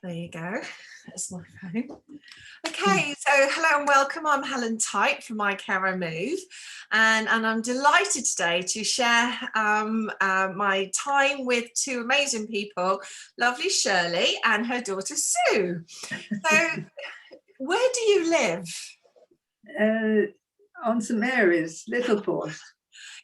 There you go. That's my phone. Okay, so hello and welcome. I'm Helen Type from iCareiMove, and I'm delighted today to share my time with two amazing people, lovely Shirley and her daughter Sue. So, where do you live? On St Mary's, Littleport.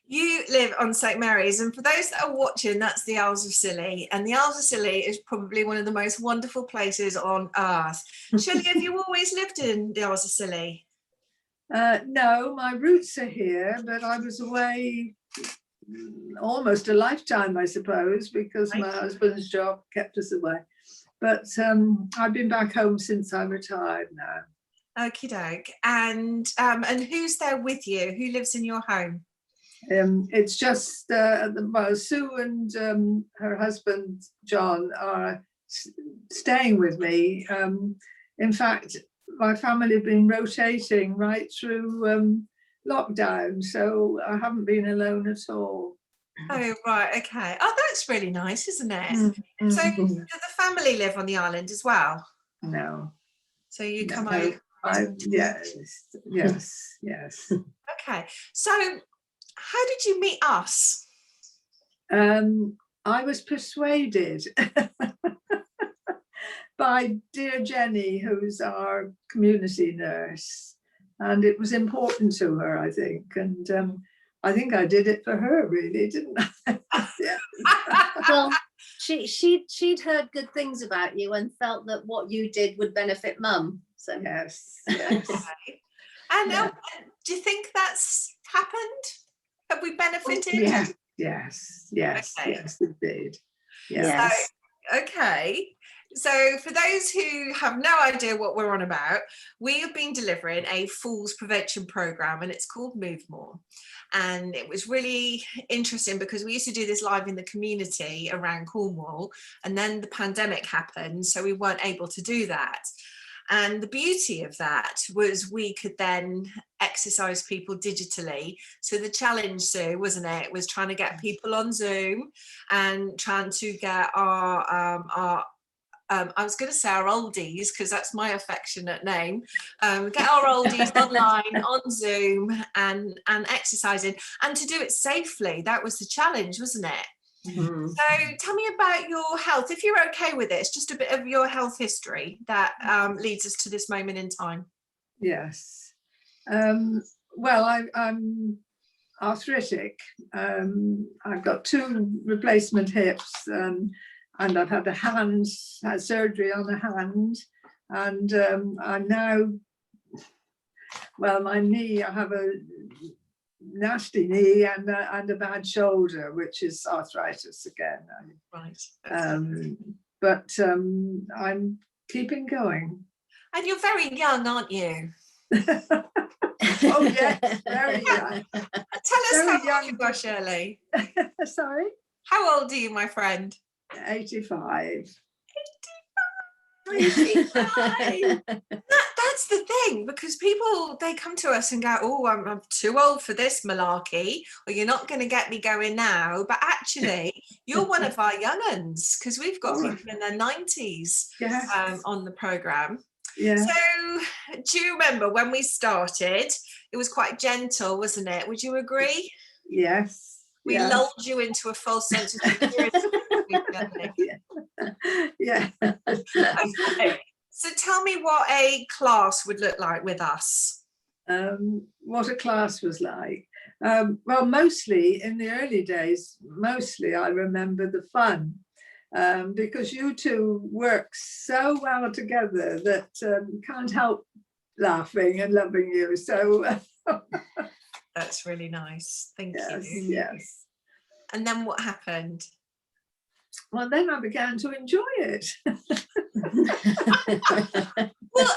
You live on St Mary's, and for those that are watching, that's the Isles of Scilly, and the Isles of Scilly is probably one of the most wonderful places on earth. Shirley, have you always lived in the Isles of Scilly? No, my roots are here, but I was away almost a lifetime, I suppose, because my husband's job kept us away. But I've been back home since I retired now. Okie doke. And who's there with you? Who lives in your home? It's just Sue and her husband John are staying with me. In fact, my family have been rotating right through lockdown, so I haven't been alone at all. Oh, right, okay. Oh, that's really nice, isn't it? Mm-hmm. So does the family live on the island as well? No. So you come over? Yes. Okay, so how did you meet us? I was persuaded by dear Jenny, who's our community nurse, and it was important to her, I think, and I think I did it for her, really, didn't I? Well, she'd heard good things about you and felt that what you did would benefit Mum. So yes. Okay. And do you think that's happened? Have we benefited? Yes, indeed. Yes. So, okay. So for those who have no idea what we're on about, we have been delivering a falls prevention program, and it's called Move More. And it was really interesting because we used to do this live in the community around Cornwall, and then the pandemic happened, so we weren't able to do that. And the beauty of that was we could then exercise people digitally. So the challenge, Sue, wasn't it? Was trying to get people on Zoom and trying to get our I was going to say our oldies, because that's my affectionate name, get our oldies online on Zoom and exercising, and to do it safely. That was the challenge, wasn't it? Mm-hmm. So tell me about your health, if you're okay with this, just a bit of your health history that leads us to this moment in time. Yes. Well, I'm arthritic. I've got 2 replacement hips, and I've had surgery on a hand, and I'm now, well, my knee, I have a nasty knee and a bad shoulder, which is arthritis again. Right. But I'm keeping going. And you're very young, aren't you? Oh yes, very young. Tell us very how old you are, Shirley. Sorry? How old are you, my friend? 85. 85. That's the thing, because people, they come to us and go, oh, I'm too old for this malarkey, or you're not going to get me going now. But actually, you're one of our young uns, because we've got people in their 90s on the programme. Yeah. So do you remember when we started, it was quite gentle, wasn't it? Would you agree? Yes. We lulled you into a false sense of security. Yeah. Okay. So tell me what a class would look like with us. What a class was like. Well, mostly in the early days, I remember the fun, because you two work so well together that can't help laughing and loving you. So that's really nice. Thank you. Yes. And then what happened? Well, then I began to enjoy it. Well,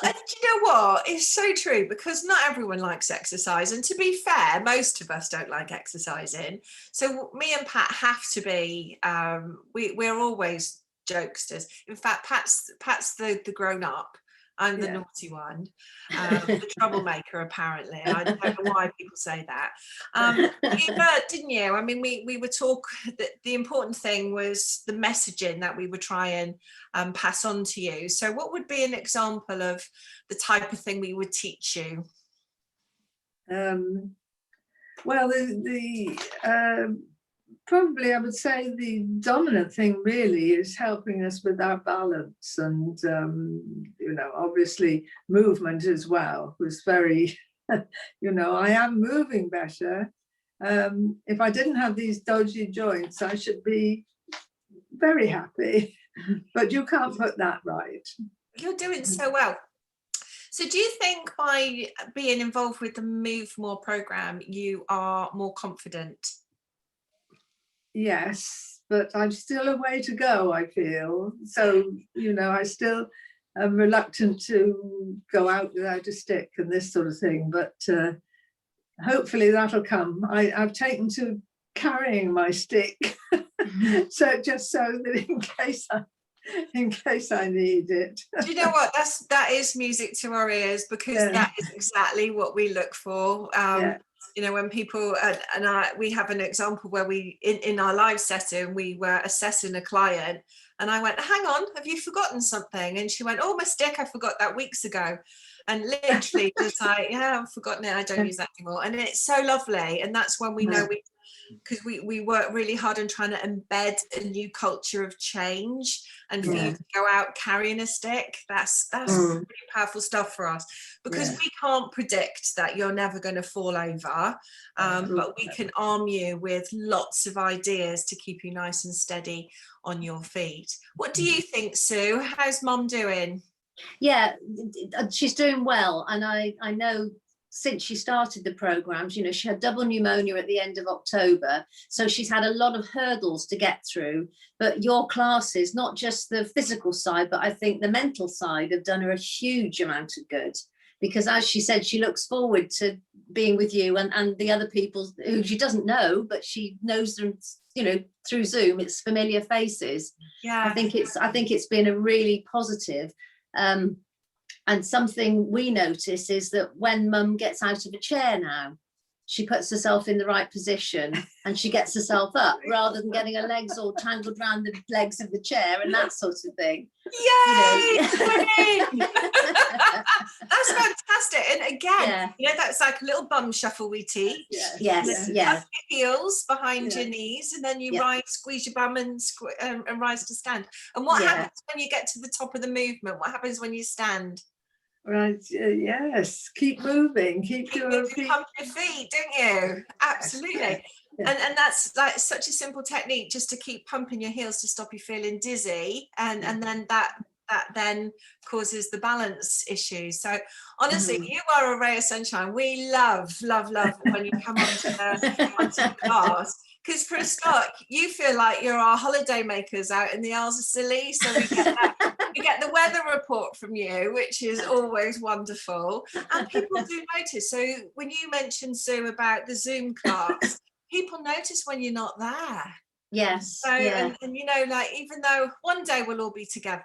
and you know what? It's so true, because not everyone likes exercise. And to be fair, most of us don't like exercising. So me and Pat have to be, we're always jokesters. In fact, Pat's the grown up. I'm the Yeah. naughty one, the troublemaker, apparently. I don't know why people say that. You heard, didn't you? I mean, we were the important thing was the messaging that we would try and pass on to you. So what would be an example of the type of thing we would teach you? Well, probably I would say the dominant thing really is helping us with our balance, and you know, obviously movement as well was very, you know, I am moving better. If I didn't have these dodgy joints, I should be very happy, but you can't put that right. You're doing so well. So do you think by being involved with the Move More program, you are more confident? Yes, but I'm still a way to go, I feel. So, you know, I still am reluctant to go out without a stick and this sort of thing, but hopefully that'll come. I've taken to carrying my stick, so just so that in case I need it. Do you know what? That is music to our ears, because that is exactly what we look for. You know, when people we have an example where we in our live setting, we were assessing a client, and I went, hang on, have you forgotten something? And she went, oh, my stick, I forgot that weeks ago. And literally just like, yeah, I've forgotten it, I don't use that anymore. And it's so lovely. And that's when we know because we work really hard on trying to embed a new culture of change, and for you to go out carrying a stick, that's really powerful stuff for us, because we can't predict that you're never going to fall over, but we can arm you with lots of ideas to keep you nice and steady on your feet. What do you think, Sue? How's Mum doing? Yeah, she's doing well, and I know since she started the programs, you know, she had double pneumonia at the end of October, so she's had a lot of hurdles to get through. But your classes, not just the physical side, but I think the mental side, have done her a huge amount of good, because as she said, she looks forward to being with you and the other people who she doesn't know, but she knows them, you know, through Zoom. It's familiar faces. I think it's been a really positive. And something we notice is that when Mum gets out of a chair now, she puts herself in the right position and she gets herself up, rather than getting her legs all tangled around the legs of the chair and that sort of thing. Yay! You know. That's fantastic. And again, you know, that's like a little bum shuffle we teach. Yes. Tuck your heels behind your knees, and then you rise, squeeze your bum and rise to stand. And what happens when you get to the top of the movement? What happens when you stand? Right, yes, keep moving, keep your moving, feet. pump your feet, don't you? Absolutely. And that's like such a simple technique, just to keep pumping your heels to stop you feeling dizzy, and then that then causes the balance issues. So honestly, you are a ray of sunshine. We love when you come onto the class, because for a start, you feel like you're our holiday makers out in the Isles of Scilly. So we get the weather report from you, which is always wonderful, and people do notice. So when you mentioned, Sue, about the Zoom class, people notice when you're not there. Yes. So and you know, like, even though one day we'll all be together,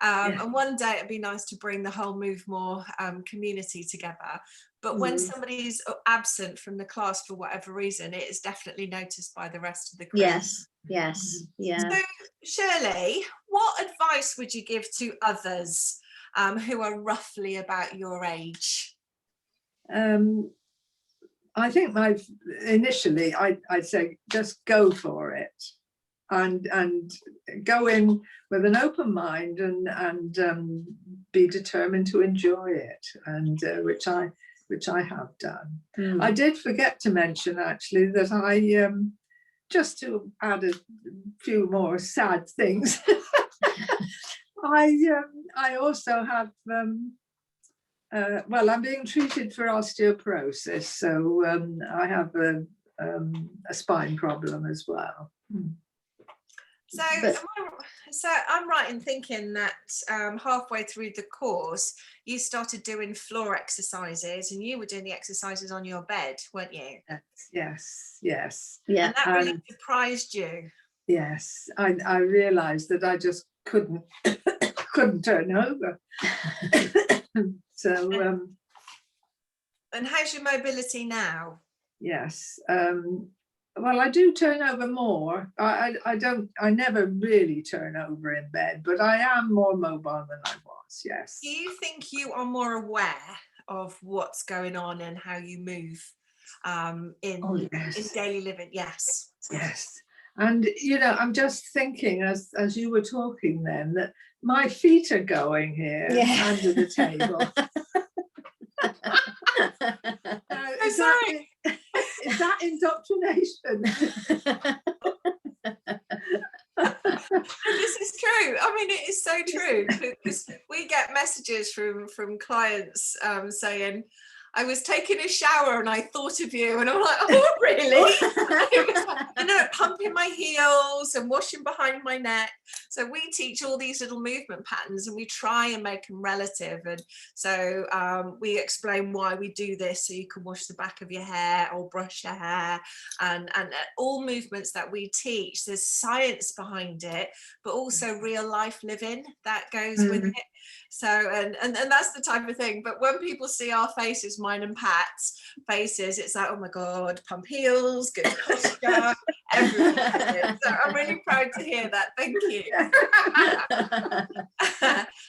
and one day it'd be nice to bring the whole Move More community together, but when somebody's absent from the class for whatever reason, it is definitely noticed by the rest of the group. Yes. So Shirley, what advice would you give to others who are roughly about your age? I think initially I'd say just go for it, and go in with an open mind, and be determined to enjoy it, and which I have done. I did forget to mention actually that I just to add a few more sad things. I also have well, I'm being treated for osteoporosis, so I have a spine problem as well. So I'm right in thinking that halfway through the course, you started doing floor exercises, and you were doing the exercises on your bed, weren't you? Yes. Yeah. And that really surprised you. Yes, I realised that I just couldn't couldn't turn over. So And how's your mobility now? yes, well, I do turn over more. I never really turn over in bed, but I am more mobile than I was. Yes. Do you think you are more aware of what's going on and how you move in daily living? Yes. Yes. And I'm just thinking as you were talking then that my feet are going here under the table. I'm sorry. Is that indoctrination? This is true. I mean, it is so true, because we get messages from clients saying, I was taking a shower and I thought of you, and I'm like, oh really? Pumping my heels and washing behind my neck. So we teach all these little movement patterns and we try and make them relative, and so we explain why we do this, so you can wash the back of your hair or brush your hair, and all movements that we teach, there's science behind it, but also real life living that goes with it. So and that's the type of thing. But when people see our faces, mine and Pat's faces, it's like, oh my god, pump heels, good posture, everything. So I'm really proud to hear that. Thank you.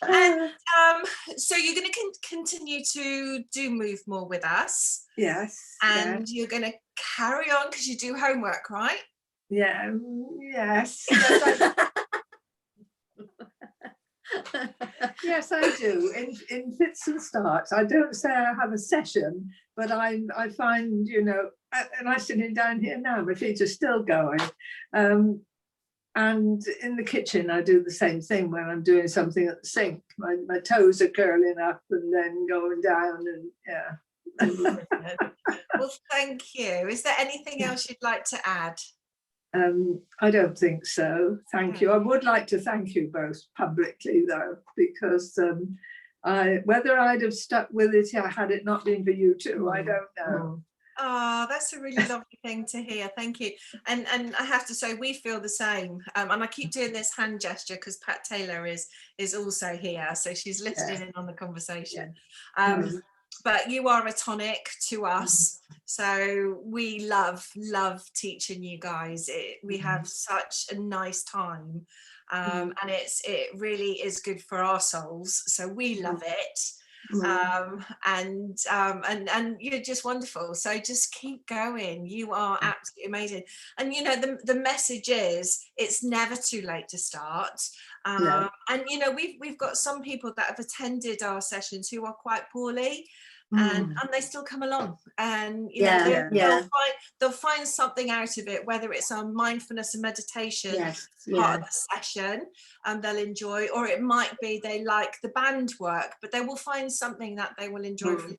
And so you're going to continue to do Move More with us. Yes. And you're going to carry on because you do homework, right? Yeah. Yes. Yes, I do. In fits and starts. I don't say I have a session, but I find, and I'm sitting down here now, my feet are still going. And in the kitchen, I do the same thing when I'm doing something at the sink. My toes are curling up and then going down, and Well, thank you. Is there anything else you'd like to add? I don't think so. Thank you. I would like to thank you both publicly, though, because whether I'd have stuck with it had it not been for you two, I don't know. Oh, that's a really lovely thing to hear. Thank you. And I have to say, we feel the same. And I keep doing this hand gesture because Pat Taylor is also here, so she's listening in on the conversation. But you are a tonic to us, so we love teaching you guys. We have such a nice time, and it really is good for our souls, so we love it. And you're just wonderful, so just keep going. You are absolutely amazing. And the message is, it's never too late to start. And we've got some people that have attended our sessions who are quite poorly, and they still come along, and they'll find something out of it, whether it's on mindfulness and meditation part of the session, and they'll enjoy, or it might be they like the band work, but they will find something that they will enjoy from it.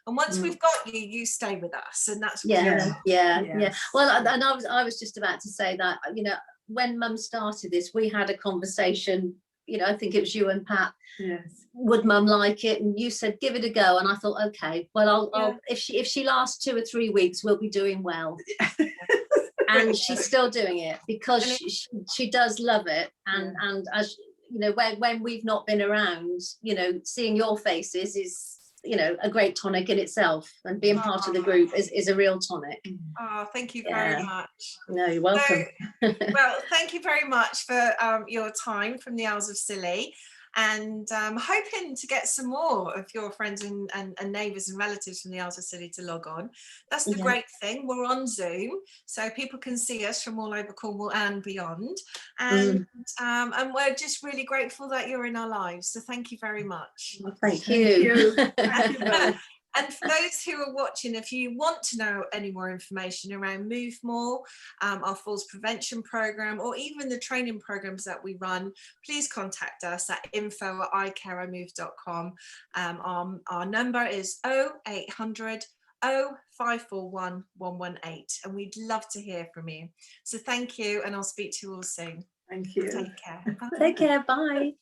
And once we've got you, you stay with us, and that's Well, and I was just about to say that, when Mum started this, we had a conversation. I think it was you and Pat. Yes. Would Mum like it? And you said, give it a go. And I thought, okay, well, I'll if she lasts 2 or 3 weeks, we'll be doing well. And she's still doing it because she does love it. And as when we've not been around, seeing your faces is, a great tonic in itself, and being part of the group is a real tonic. Oh, thank you very much. No, you're welcome. Well, thank you very much for your time from the Isles of Scilly, and hoping to get some more of your friends and neighbours and relatives from the Isles of Scilly to log on. That's the great thing. We're on Zoom, so people can see us from all over Cornwall and beyond. And we're just really grateful that you're in our lives. So thank you very much. Well, thank you. Thank you. And for those who are watching, if you want to know any more information around Move More, our falls prevention programme, or even the training programmes that we run, please contact us at info@iCareiMove.com. Our number is 0800 0541 118, and we'd love to hear from you. So thank you, and I'll speak to you all soon. Thank you. Take care. Bye. Take care. Bye.